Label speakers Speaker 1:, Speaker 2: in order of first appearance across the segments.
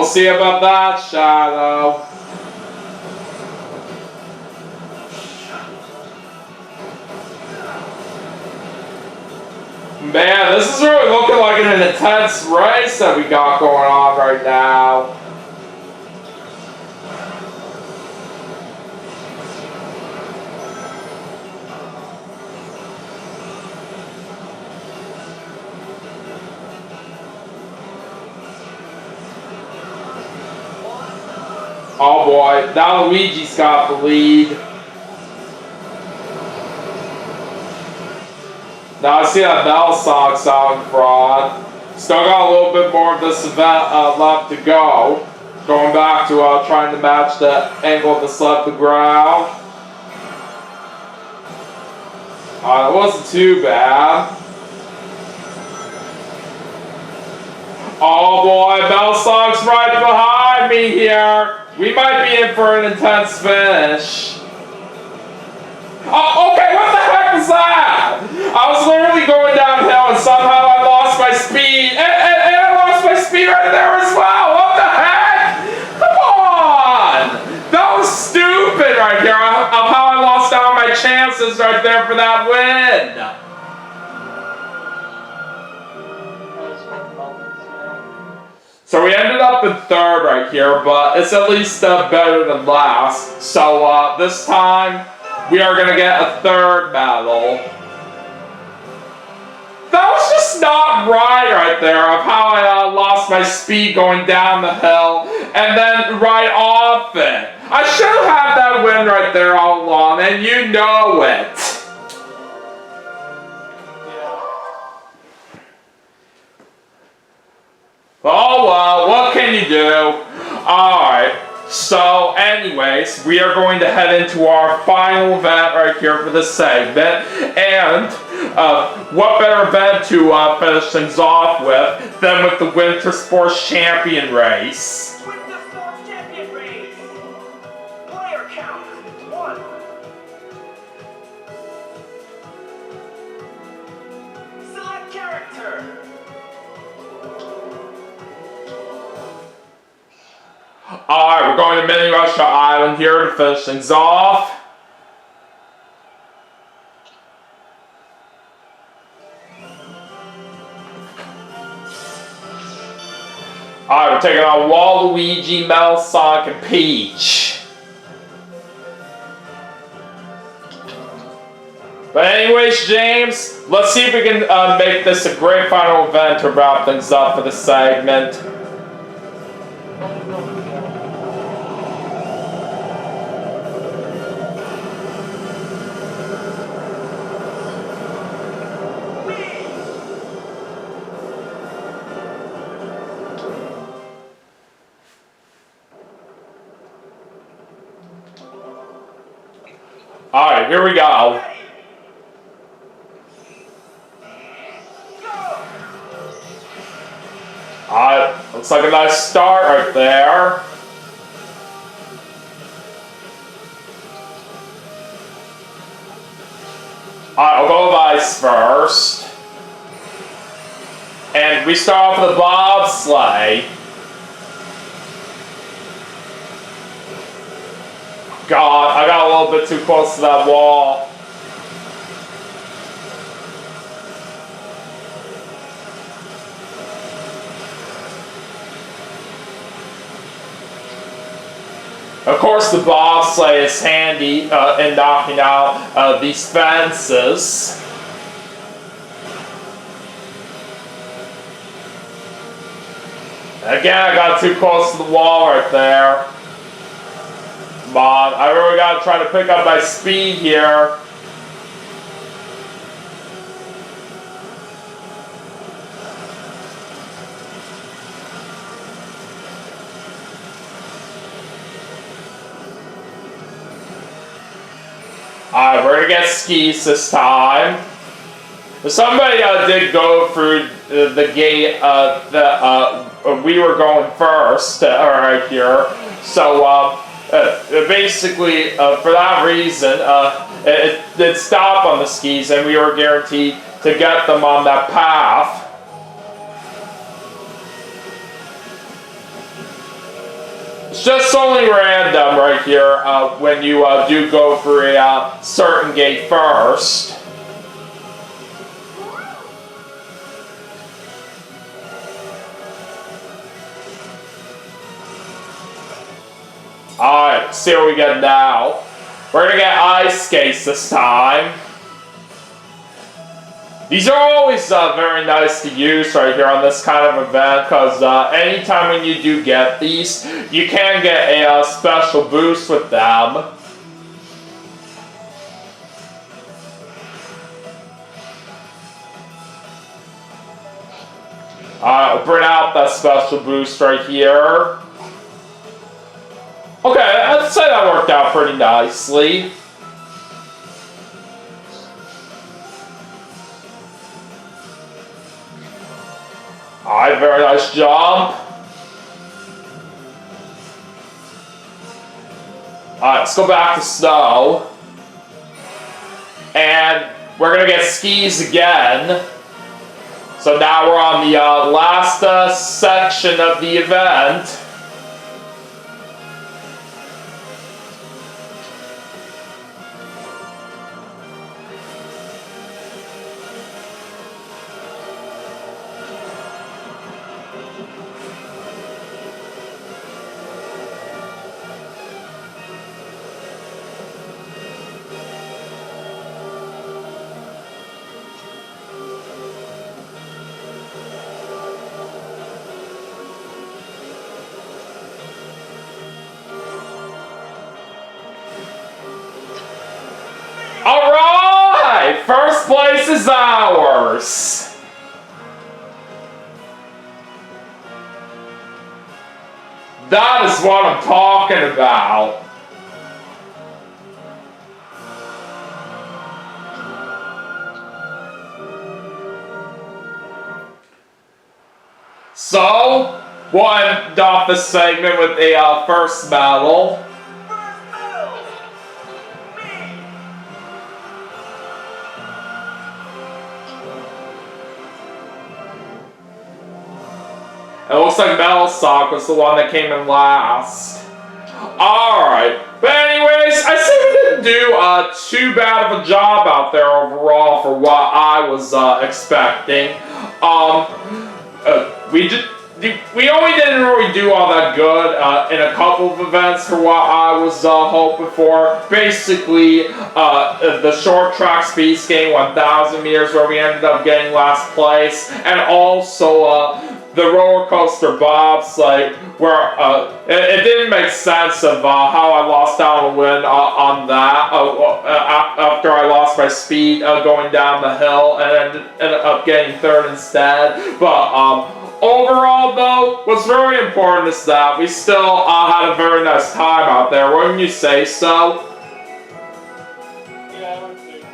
Speaker 1: see about that, Shadow. Man, this is really looking like an intense race that we got going on right now. Oh boy, now Luigi's got the lead. Now I see that bell song sound fraud. Still got a little bit more of this event left to go. Going back to trying to match the angle of the sled to ground. It wasn't too bad. Oh boy, bell song's right behind me here. We might be in for an intense finish. Oh, okay, what the heck was that? I was literally going downhill and somehow I lost my speed. And I lost my speed right there as well. What the heck? Come on! That was stupid right here of how I lost all my chances right there for that win. So we ended up in third right here, but it's at least better than last. So this time, we are going to get a third medal. That was just not right there of how I lost my speed going down the hill and then right off it. I should have had that win right there all along, and you know it. Oh well, what can you do? Alright. So anyways, we are going to head into our final event right here for this segment, and what better event to finish things off with than with the Winter Sports Champion Race.
Speaker 2: Winter Sports Champion Race! Player count, 1. Select character!
Speaker 1: Alright, we're going to Mini Russia Island here to finish things off. Alright, we're taking on Waluigi, Metal Sonic, and Peach. But anyways, James, let's see if we can make this a great final event to wrap things up for this segment. Alright, here we go. Looks like a nice start right there. I'll go with ice first. And we start off with the bobsleigh. God, I got a little bit too close to that wall. Of course, the bobsleigh is handy in knocking out these fences. Again, I got too close to the wall right there. Come on, I really gotta try to pick up my speed here. Alright, we're gonna get skis this time. Somebody did go through the gate that we were going first, right here. So, basically, for that reason, it did stop on the skis, and we were guaranteed to get them on that path. It's just only random right here when you do go for a certain gate first. Alright, see what we get now. We're gonna get ice skates this time. These are always very nice to use right here on this kind of event, because anytime when you do get these, you can get a special boost with them. I'll bring out that special boost right here. Okay, I'd say that worked out pretty nicely. Alright, very nice jump. Alright, let's go back to snow. And we're gonna get skis again. So now we're on the last section of the event. Alright! First place is ours! That is what I'm talking about. So, we'll end off this segment with a first medal. It looks like Metalsock was the one that came in last. Alright, but anyways, I say we didn't do too bad of a job out there overall for what I was expecting. We only didn't really do all that good in a couple of events for what I was hoping for. Basically, the short track speed skating 1,000 meters where we ended up getting last place, and also the roller coaster bobsleigh where it didn't make sense of how I lost out on a win on that after I lost my speed going down the hill and ended up getting third instead. But overall, though, what's very important is that we still had a very nice time out there. Wouldn't you say so?
Speaker 3: Yeah, I would say so.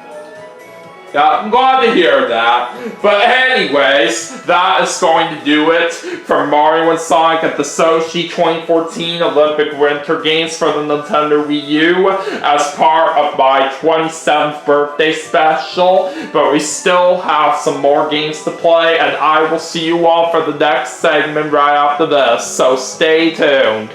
Speaker 1: Yeah, I'm glad to hear that. But anyways, that is going to do it for Mario and Sonic at the Sochi 2014 Olympic Winter Games for the Nintendo Wii U as part of my 27th birthday special. But we still have some more games to play, and I will see you all for the next segment right after this, so stay tuned.